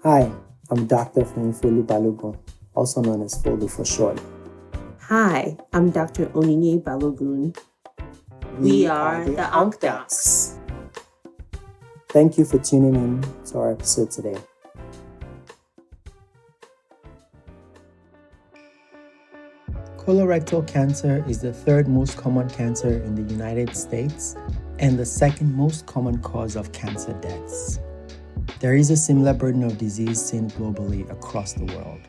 Hi, I'm Dr. Fulu Balogun, also known as Folu for short. Hi, I'm Dr. Onyinye Balogun. We are the Onc Docs. Thank you for tuning in to our episode today. Colorectal cancer is the third most common cancer in the United States and the second most common cause of cancer deaths. There is a similar burden of disease seen globally across the world.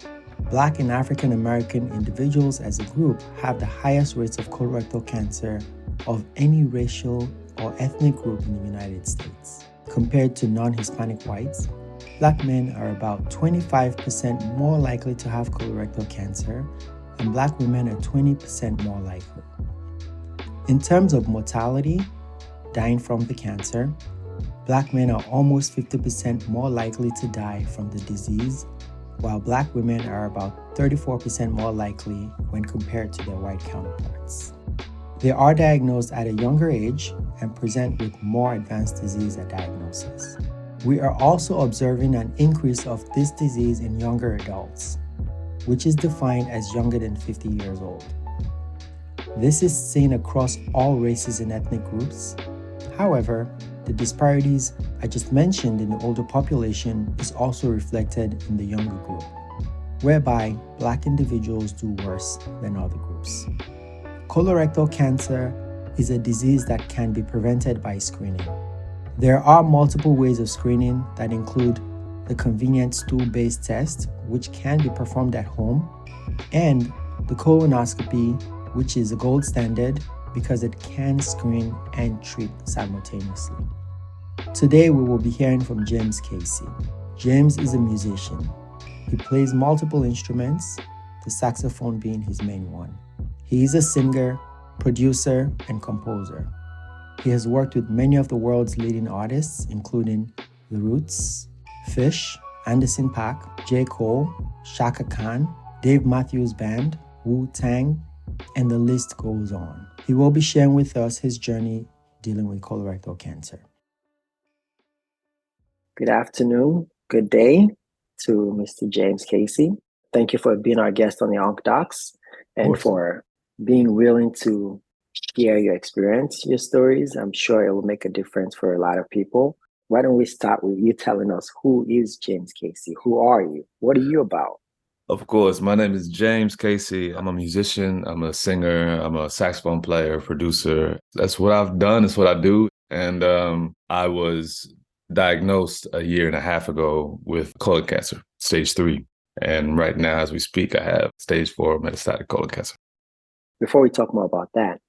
Black and African American individuals as a group have the highest rates of colorectal cancer of any racial or ethnic group in the United States. Compared to non-Hispanic whites, Black men are about 25% more likely to have colorectal cancer, and Black women are 20% more likely. In terms of mortality, dying from the cancer, Black men are almost 50% more likely to die from the disease, while Black women are about 34% more likely when compared to their white counterparts. They are diagnosed at a younger age and present with more advanced disease at diagnosis. We are also observing an increase of this disease in younger adults, which is defined as younger than 50 years old. This is seen across all races and ethnic groups. However, the disparities I just mentioned in the older population is also reflected in the younger group, whereby Black individuals do worse than other groups. Colorectal cancer is a disease that can be prevented by screening. There are multiple ways of screening that include the convenient stool-based test, which can be performed at home, and the colonoscopy, which is a gold standard because it can screen and treat simultaneously. Today, we will be hearing from James Casey. James is a musician. He plays multiple instruments, the saxophone being his main one. He is a singer, producer, and composer. He has worked with many of the world's leading artists, including The Roots, Fish, Anderson .Paak, J. Cole, Shaka Khan, Dave Matthews Band, Wu-Tang, and the list goes on. He will be sharing with us his journey dealing with colorectal cancer. Good afternoon, good day to Mr. James Casey. Thank you for being our guest on the Onc Docs and for being willing to share your experience, your stories. I'm sure it will make a difference for a lot of people. Why don't we start with you telling us, who is James Casey? Who are you? What are you about? Of course, my name is James Casey. I'm a musician, I'm a singer, I'm a saxophone player, producer. That's what I've done, it's what I do. And I was diagnosed a year and a half ago with colon cancer, stage 3. And right now, as we speak, I have stage 4 metastatic colon cancer. Before we talk more about that,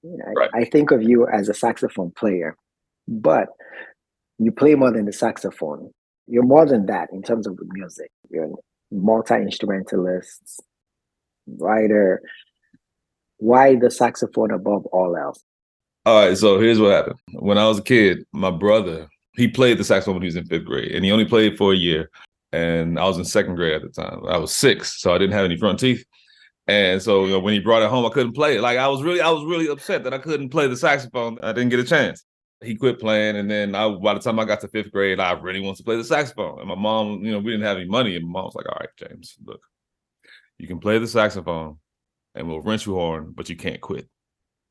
I think of you as a saxophone player, but you play more than the saxophone. You're more than that in terms of the music. You're a multi-instrumentalist, writer. Why the saxophone above all else? All right, so here's what happened. When I was a kid, my brother, he played the saxophone when he was in 5th grade, and he only played for a year. And I was in 2nd grade at the time. I was 6, so I didn't have any front teeth. And so when he brought it home, I couldn't play it. Like I was really upset that I couldn't play the saxophone. I didn't get a chance. He quit playing, and then by the time I got to 5th grade, I really wanted to play the saxophone. And my mom, we didn't have any money, and my mom was like, "All right, James, look, you can play the saxophone, and we'll rent you a horn, but you can't quit.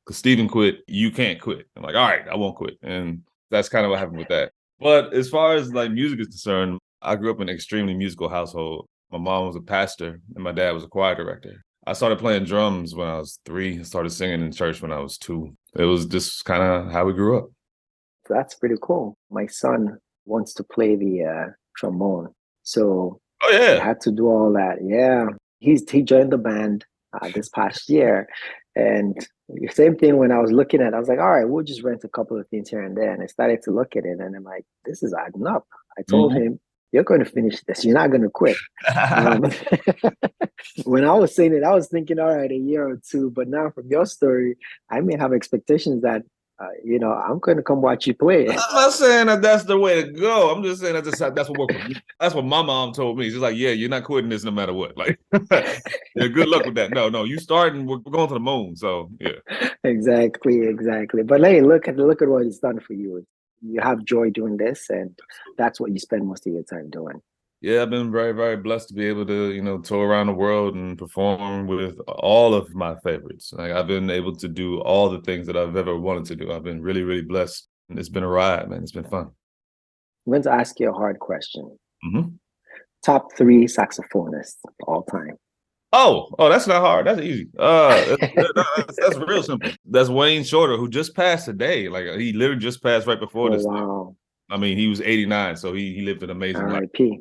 Because Steven quit, you can't quit." I'm like, "All right, I won't quit." And that's kind of what happened with that. But as far as like music is concerned, I grew up in an extremely musical household. My mom was a pastor, and my dad was a choir director. I started playing drums when I was 3. I started singing in church when I was 2. It was just kind of how we grew up. That's pretty cool. My son wants to play the trombone. So I had to do all that. Yeah. He joined the band this past year. And the same thing when I was looking at it, I was like, all right, we'll just rent a couple of things here and there. And I started to look at it and I'm like, this is adding up. I told him, you're going to finish this. You're not going to quit. When I was saying it, I was thinking, all right, a year or 2. But now from your story, I may have expectations that, I'm going to come watch you play. I'm not saying that that's the way to go. I'm just saying that's what worked for me. That's what my mom told me. She's like, yeah, you're not quitting this no matter what. Like, yeah, good luck with that. No, you starting. We're going to the moon. So yeah. Exactly. But hey, look at what it's done for you. You have joy doing this, and that's what you spend most of your time doing. Yeah, I've been very, very blessed to be able to, tour around the world and perform with all of my favorites. Like I've been able to do all the things that I've ever wanted to do. I've been really, really blessed. It's been a ride, man. It's been fun. I'm going to ask you a hard question. Hmm. Top three saxophonists of all time. Oh, that's not hard. That's easy. That's real simple. That's Wayne Shorter, who just passed today. Like he literally just passed right before Oh, this. wow. I mean, he was 89, so he lived an amazing life. R.I.P.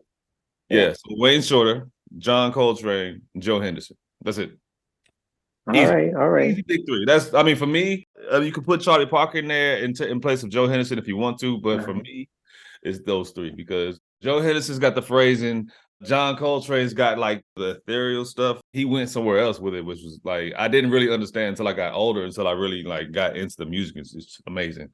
Yeah, so Wayne Shorter, John Coltrane, Joe Henderson. That's it. All Easy. right, all right. Easy big three. I mean, for me, you could put Charlie Parker in there in place of Joe Henderson if you want to, but for me, it's those three because Joe Henderson's got the phrasing. John Coltrane's got like the ethereal stuff. He went somewhere else with it, which was like I didn't really understand until I got older, until I really like got into the music. It's amazing.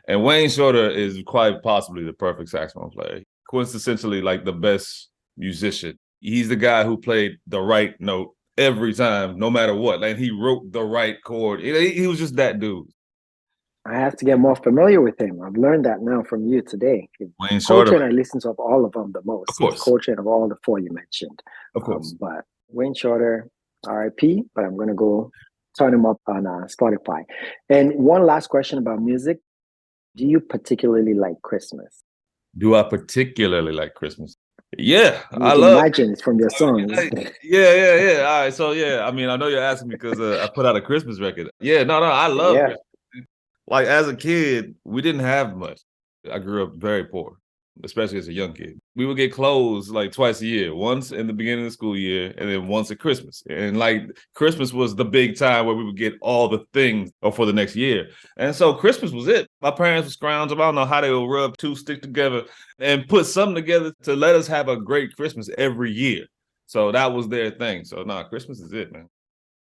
And Wayne Shorter is quite possibly the perfect saxophone player. Quintessentially like the best musician. He's the guy who played the right note every time, no matter what. Like he wrote the right chord. He was just that dude. I have to get more familiar with him. I've learned that now from you today. Wayne Shorter, Coltrane, I listen to of all of them the most. of course, Coltrane of all the four you mentioned. of course. But Wayne Shorter, R.I.P. But I'm going to go turn him up on Spotify. And one last question about music. Do you particularly like Christmas? Do I particularly like Christmas? Yeah, You I can love. imagine it's from your songs. Yeah. All right, so yeah, I mean, I know you're asking because I put out a Christmas record. Yeah, no, I love Yeah. Christmas. Like as a kid, we didn't have much. I grew up very poor, especially as a young kid. We would get clothes like twice a year, once in the beginning of the school year, and then once at Christmas. And like Christmas was the big time where we would get all the things for the next year. And so Christmas was it. My parents would scrounge up. I don't know how they would rub two sticks together and put something together to let us have a great Christmas every year. So that was their thing. So Christmas is it, man.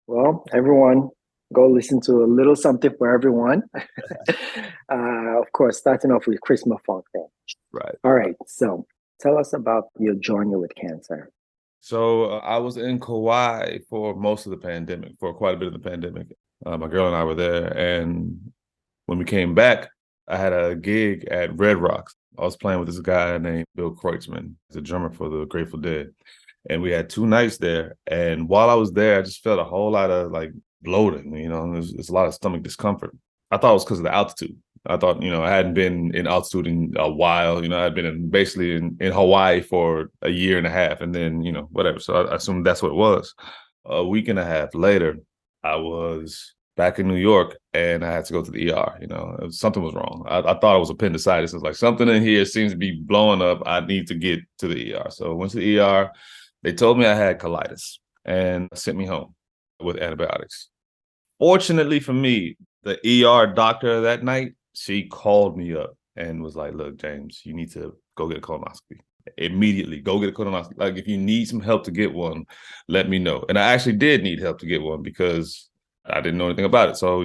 Well, everyone, go listen to a little something for everyone. Of course, starting off with Christmas funk then. Right. All right. So tell us about your journey with cancer. So I was in Kauai for most of the pandemic, for quite a bit of the pandemic. My girl and I were there. And when we came back, I had a gig at Red Rocks. I was playing with this guy named Bill Kreutzmann. He's a drummer for the Grateful Dead. And we had 2 nights there. And while I was there, I just felt a whole lot of like bloating, there's a lot of stomach discomfort. I thought it was because of the altitude. I thought, I hadn't been in altitude in a while. I'd been basically in Hawaii for a year and a half and then, whatever. So I assumed that's what it was. A week and a half later, I was back in New York and I had to go to the ER. Something was wrong. I thought it was appendicitis. It's like something in here seems to be blowing up. I need to get to the ER. So I went to the ER. They told me I had colitis and sent me home with antibiotics. Fortunately for me, the ER doctor that night, she called me up and was like, look, James, you need to go get a colonoscopy. Immediately, go get a colonoscopy. Like, if you need some help to get one, let me know. And I actually did need help to get one because I didn't know anything about it. So,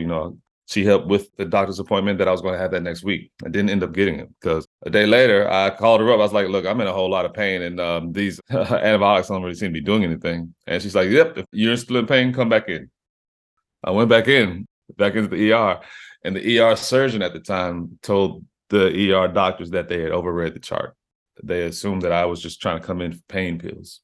she helped with the doctor's appointment that I was going to have that next week. I didn't end up getting it because a day later, I called her up. I was like, look, I'm in a whole lot of pain and these antibiotics don't really seem to be doing anything. And she's like, yep, if you're still in pain, come back in. I went back into the ER, and the ER surgeon at the time told the ER doctors that they had overread the chart. They assumed that I was just trying to come in for pain pills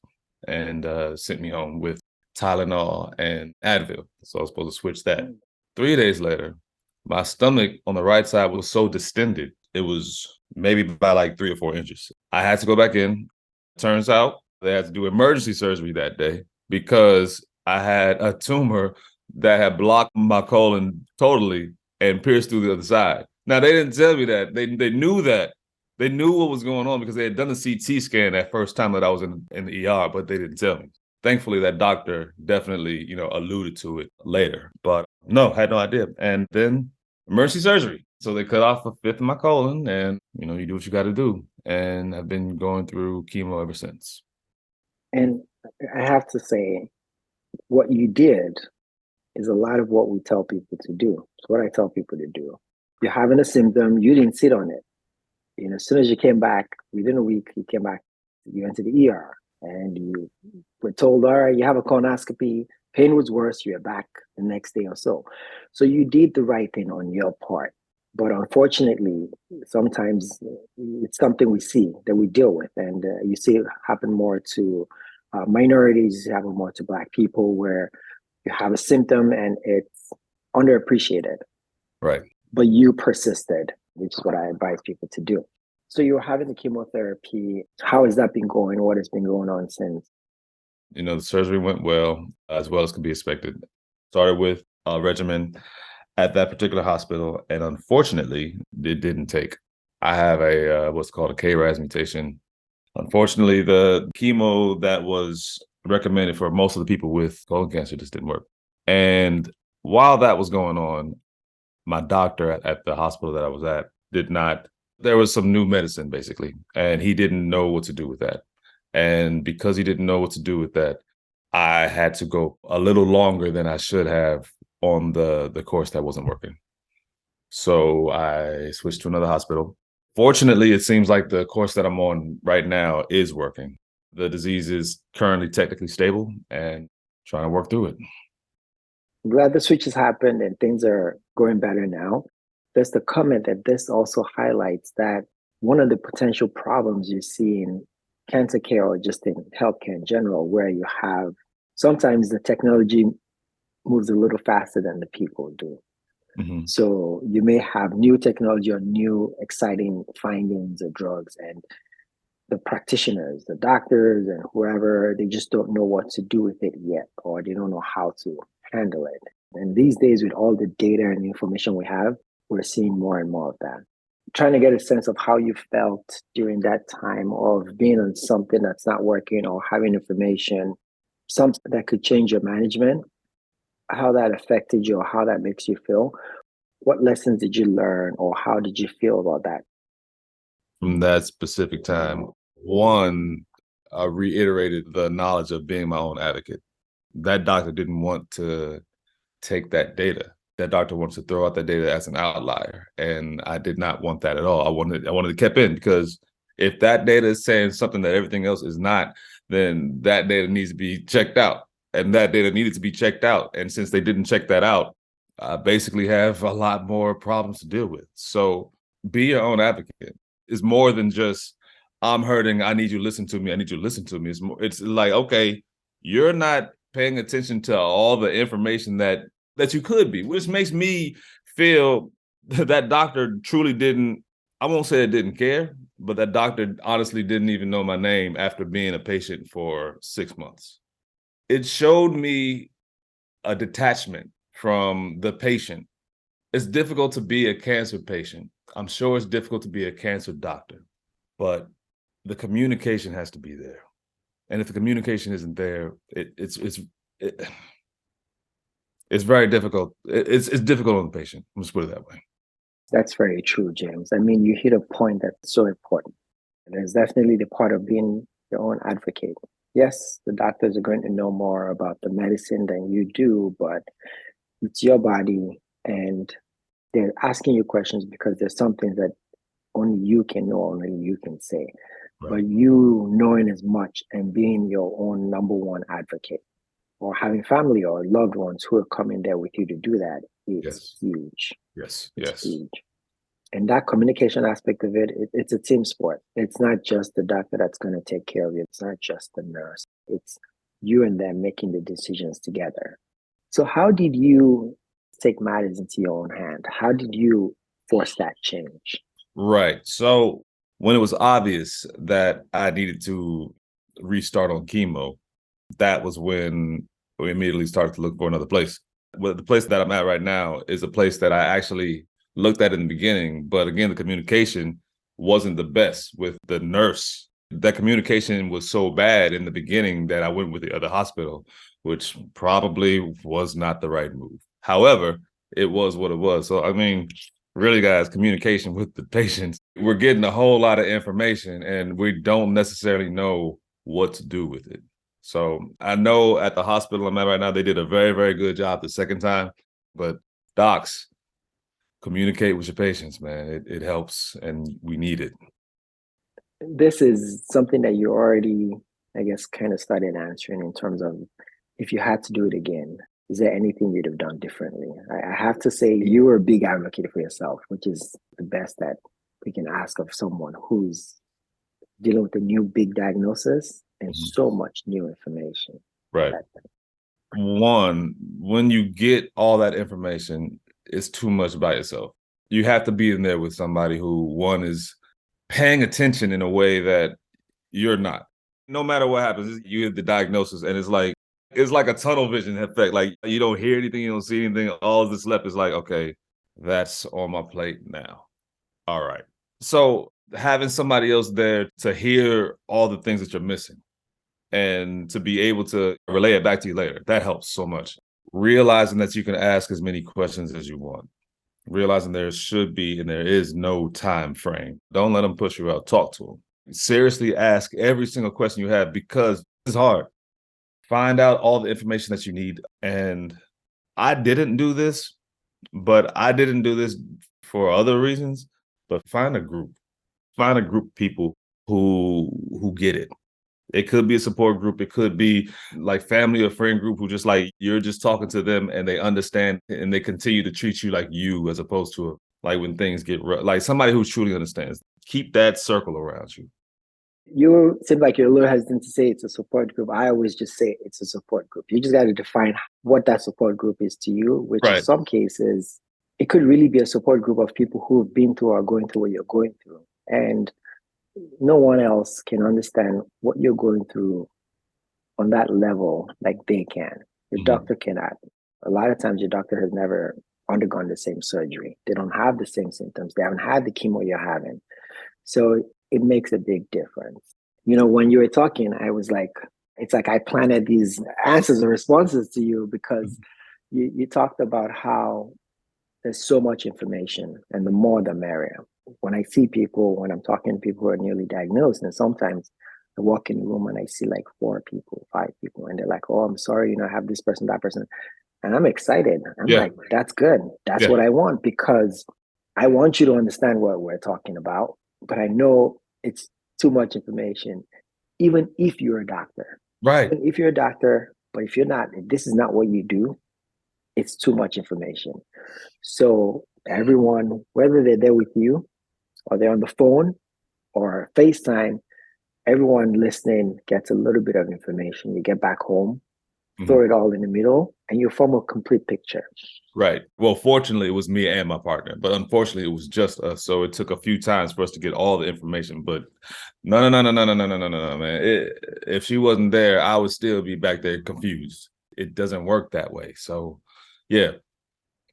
and sent me home with Tylenol and Advil. So I was supposed to switch that. 3 days later, my stomach on the right side was so distended, it was maybe by like 3 or 4 inches. I had to go back in. Turns out they had to do emergency surgery that day because I had a tumor that had blocked my colon totally and pierced through the other side. Now, they didn't tell me that. They knew that. They knew what was going on because they had done a CT scan that first time that I was in the ER, but they didn't tell me. Thankfully, that doctor definitely, alluded to it later. But no, had no idea. And then emergency surgery. So they cut off a fifth of my colon and, you do what you got to do. And I've been going through chemo ever since. And I have to say, what you did is a lot of what we tell people to do. It's what I tell people to do. You're having a symptom, you didn't sit on it. As soon as you came back, within a week, you came back, you went to the ER and you were told, all right, you have a colonoscopy, pain was worse, you're back the next day or so. So you did the right thing on your part. But unfortunately, sometimes it's something we see that we deal with. And you see it happen more to minorities, you happen more to Black people, where you have a symptom and it's underappreciated, Right. but you persisted, which is what I advise people to do. So you're having the chemotherapy. How has that been going? What has been going on since? The surgery went well as could be expected. Started with a regimen at that particular hospital, and unfortunately, it didn't take. I have a what's called a KRAS mutation. Unfortunately, the chemo that was recommended for most of the people with colon cancer just didn't work. And while that was going on, my doctor at the hospital that I was at did not. There was some new medicine basically, and he didn't know what to do with that. And because he didn't know what to do with that, I had to go a little longer than I should have on the course that wasn't working. So I switched to another hospital. Fortunately, it seems like the course that I'm on right now is working. The disease is currently technically stable and trying to work through it. I'm glad the switch has happened and things are going better now. There's the comment that this also highlights that one of the potential problems you see in cancer care or just in healthcare in general, where you have sometimes the technology moves a little faster than the people do. Mhm. So you may have new technology or new exciting findings of drugs, and the practitioners, the doctors and whoever, they just don't know what to do with it yet, or they don't know how to handle it. And these days, with all the data and information we have, we're seeing more and more of that. Trying to get a sense of how you felt during that time of being on something that's not working or having information, something that could change your management, how that affected you or how that makes you feel. What lessons did you learn or how did you feel about that? From that specific time, one, I reiterated the knowledge of being my own advocate. That doctor didn't want to take that data. That doctor wants to throw out that data as an outlier, and I did not want that at all. I wanted it kept in, because if that data is saying something that everything else is not, then that data needs to be checked out, and that data needed to be checked out. And since they didn't check that out, I basically have a lot more problems to deal with. So be your own advocate. It's more than just I'm hurting. I need you to listen to me. I need you to listen to me. It's like, okay, you're not paying attention to all the information that you could be, which makes me feel that doctor truly didn't, I won't say it didn't care, but that doctor honestly didn't even know my name after being a patient for 6 months. It showed me a detachment from the patient. It's difficult to be a cancer patient. I'm sure it's difficult to be a cancer doctor, but the communication has to be there. And if the communication isn't there, it, it's very difficult. It's difficult on the patient. Let's put it that way. That's very true, James. I mean, you hit a point that's so important. And there's definitely the part of being your own advocate. Yes, the doctors are going to know more about the medicine than you do, but it's your body and they're asking you questions because there's something that only you can know, only you can say. Right. But you knowing as much and being your own number one advocate or having family or loved ones who are coming there with you to do that, it's Yes. huge. Yes. It's Yes. huge. And that communication aspect of it's a team sport. It's not just the doctor that's going to take care of you. It's not just the nurse. It's you and them making the decisions together. So how did you take matters into your own hand? How did you force that change? Right. So when it was obvious that I needed to restart on chemo, that was when we immediately started to look for another place. Well, the place that I'm at right now is a place that I actually looked at in the beginning, but again, the communication wasn't the best with the nurse. That communication was so bad in the beginning that I went with the other hospital, which probably was not the right move. However, it was what it was. So, I mean, really, guys, communication with the patients. We're getting a whole lot of information and we don't necessarily know what to do with it. So I know at the hospital I'm at right now, they did a very, very good job the second time. But docs, communicate with your patients, man. It helps and we need it. This is something that you already, I guess, kind of started answering in terms of if you had to do it again, Is there anything you'd have done differently? I have to say you were a big advocate for yourself, which is the best that we can ask of someone who's dealing with a new big diagnosis and so much new information. Right. One, when you get all that information, it's too much by yourself. You have to be in there with somebody who, one, is paying attention in a way that you're not. No matter what happens, you get the diagnosis, and it's like a tunnel vision effect. Like, you don't hear anything, you don't see anything. All that's left is like, okay, that's on my plate now. All right. So having somebody else there to hear all the things that you're missing and to be able to relay it back to you later, that helps so much. Realizing that you can ask as many questions as you want. Realizing there should be and there is no time frame. Don't let them push you out. Talk to them. Seriously ask every single question you have, because it's hard. Find out all the information that you need. And I didn't do this, but I didn't do this for other reasons. But find a group. Find a group of people who get it. It could be a support group. It could be like family or friend group who just like, you're just talking to them and they understand and they continue to treat you like you, as opposed to like when things get rough, like somebody who truly understands. Keep that circle around you. You seem like you're a little hesitant to say it's a support group. I always just say it's a support group. You just got to define what that support group is to you, which in some cases, it could really be a support group of people who've been through or going through what you're going through. And no one else can understand what you're going through on that level like they can. Your doctor cannot. A lot of times your doctor has never undergone the same surgery. They don't have the same symptoms. They haven't had the chemo you're having. So it makes a big difference. You know, when you were talking, I was like, it's like I planted these answers or responses to you, because you talked about how there's so much information and the more the merrier. When I see people, when I'm talking to people who are newly diagnosed, and sometimes I walk in the room and I see like 4 people, 5 people, and they're like, oh, I'm sorry, you know, I have this person, that person. And I'm excited. I'm like, that's good. That's what I want, because I want you to understand what we're talking about. But I know it's too much information, even if you're a doctor. Right. Even if you're a doctor, but if you're not, if this is not what you do, it's too much information. So everyone, whether they're there with you or they're on the phone or FaceTime, everyone listening gets a little bit of information. You get back home, throw it all in the middle, and you form a complete picture. Right. Well, fortunately, it was me and my partner, but unfortunately, it was just us. So it took a few times for us to get all the information. But no, man. If she wasn't there, I would still be back there confused. It doesn't work that way. So, yeah,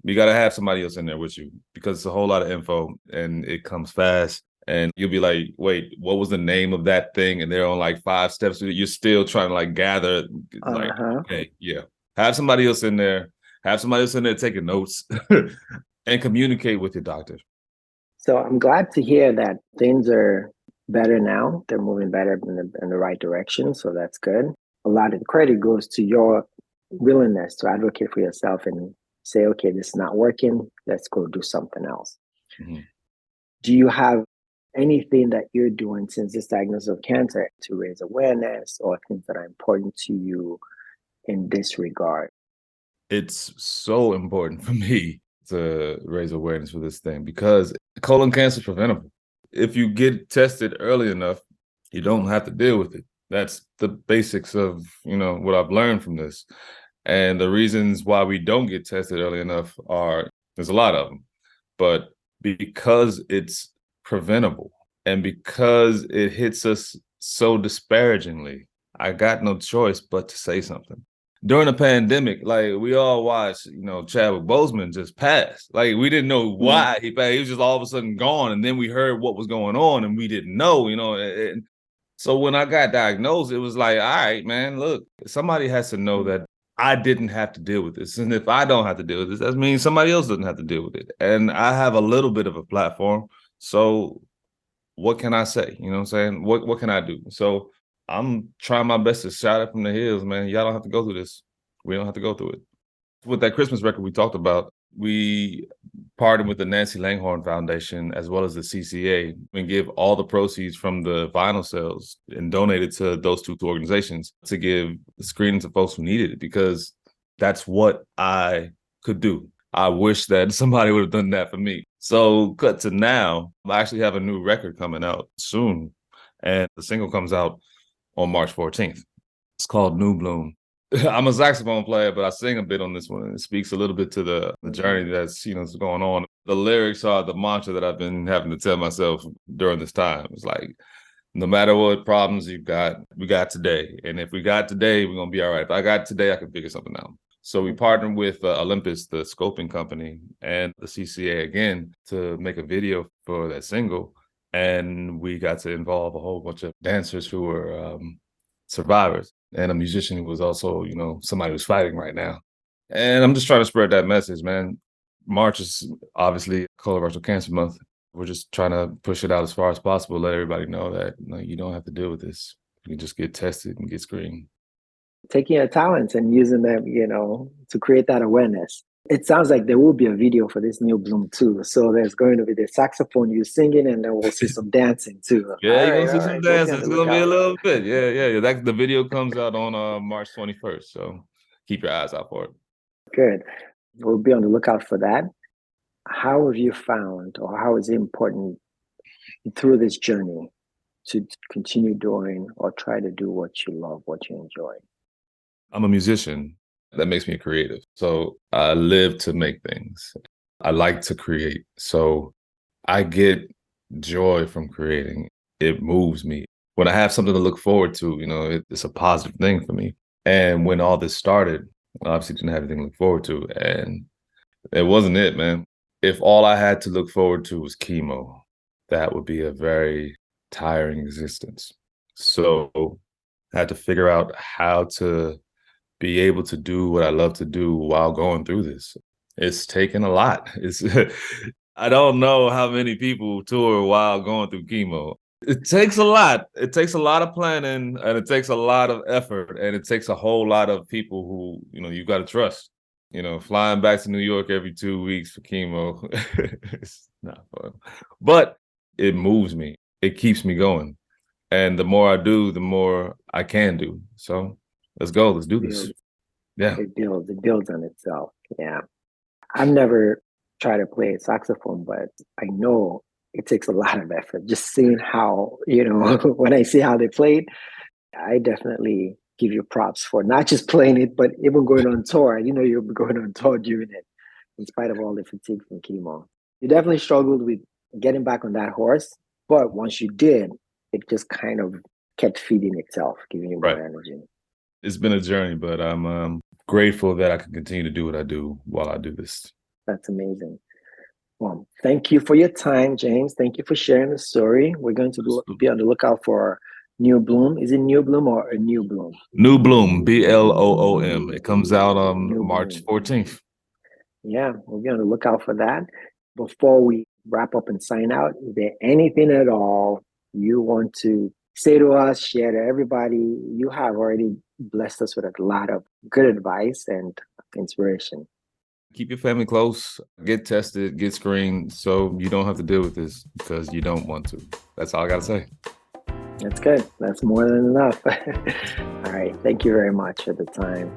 you got to have somebody else in there with you, because it's a whole lot of info and it comes fast. And you'll be like, wait, what was the name of that thing? And they're on like 5 steps. You're still trying to like gather, like, okay, yeah. Have somebody else in there. Have somebody else in there taking notes and communicate with your doctor. So I'm glad to hear that things are better now. They're moving better in the right direction. So that's good. A lot of the credit goes to your willingness to advocate for yourself and say, okay, this is not working. Let's go do something else. Do you have anything that you're doing since this diagnosis of cancer to raise awareness or things that are important to you in this regard? It's so important for me to raise awareness for this thing, because colon cancer is preventable. If you get tested early enough, you don't have to deal with it. That's the basics of, you know, what I've learned from this. And the reasons why we don't get tested early enough there's a lot of them, but because it's preventable and because it hits us so disparagingly, I got no choice but to say something. During the pandemic, like, we all watched, you know, Chadwick Boseman just passed. Like, we didn't know why he passed. He was just all of a sudden gone. And then we heard what was going on and we didn't know, you know. And so when I got diagnosed, it was like, all right, man, look, somebody has to know that I didn't have to deal with this. And if I don't have to deal with this, that means somebody else doesn't have to deal with it. And I have a little bit of a platform. So what can I say? You know what I'm saying? What can I do? So I'm trying my best to shout it from the hills, man. Y'all don't have to go through this. We don't have to go through it. With that Christmas record we talked about, we partnered with the Nancy Langhorne Foundation as well as the CCA and give all the proceeds from the vinyl sales and donate it to those 2 organizations to give screening to folks who needed it, because That's what I could do. I wish that somebody would have done that for me. So cut to now, I actually have a new record coming out soon. And the single comes out on March 14th. It's called New Bloom. I'm a saxophone player, but I sing a bit on this one. And it speaks a little bit to the journey that's, that's going on. The lyrics are the mantra that I've been having to tell myself during this time. It's like, no matter what problems you've got, we got today. And if we got today, we're going to be all right. If I got today, I can figure something out. So we partnered with Olympus, the scoping company, and the CCA again to make a video for that single. And we got to involve a whole bunch of dancers who were survivors, and a musician who was also, somebody who's fighting right now. And I'm just trying to spread that message, man. March is obviously Colorectal Cancer Month. We're just trying to push it out as far as possible, let everybody know that you don't have to deal with this. You can just get tested and get screened. Taking your talents and using them, to create that awareness. It sounds like there will be a video for this New Bloom too. So there's going to be the saxophone, you singing, and then we'll see some dancing too. Yeah, you're gonna see some dancing. We'll It's gonna be a little bit. Yeah. The video comes out on March 21st. So keep your eyes out for it. Good. We'll be on the lookout for that. How have you found, or how is it important through this journey to continue doing or try to do what you love, what you enjoy? I'm a musician. That makes me a creative. So I live to make things. I like to create. So I get joy from creating. It moves me. When I have something to look forward to, it's a positive thing for me. And when all this started, I obviously didn't have anything to look forward to. And it wasn't it, man. If all I had to look forward to was chemo, that would be a very tiring existence. So I had to figure out how to be able to do what I love to do while going through this. It's taken a lot. I don't know how many people tour while going through chemo. It takes a lot. It takes a lot of planning, and it takes a lot of effort, and it takes a whole lot of people who, you got to trust. Flying back to New York every 2 weeks for chemo, it's not fun. But it moves me. It keeps me going. And the more I do, the more I can do. So let's go. Let's do this. Yeah. It builds on itself. Yeah. I've never tried to play saxophone, but I know it takes a lot of effort. Just seeing how, when I see how they play it, I definitely give you props for not just playing it, but even going on tour. You'll be going on tour during it, in spite of all the fatigue from chemo. You definitely struggled with getting back on that horse, but once you did, it just kind of kept feeding itself, giving you more energy. It's been a journey, but I'm grateful that I can continue to do what I do while I do this. That's amazing. Well, thank you for your time, James. Thank you for sharing the story. We're going to be on the lookout for New Bloom. Is it New Bloom or a New Bloom? New Bloom, BLOOM. It comes out on March 14th. Yeah, we'll be on the lookout for that. Before we wrap up and sign out, is there anything at all you want to say to us, share to everybody? You have already blessed us with a lot of good advice and inspiration. Keep your family close, get tested, get screened, so you don't have to deal with this because you don't want to. That's all I got to say. That's good. That's more than enough. All right. Thank you very much for the time.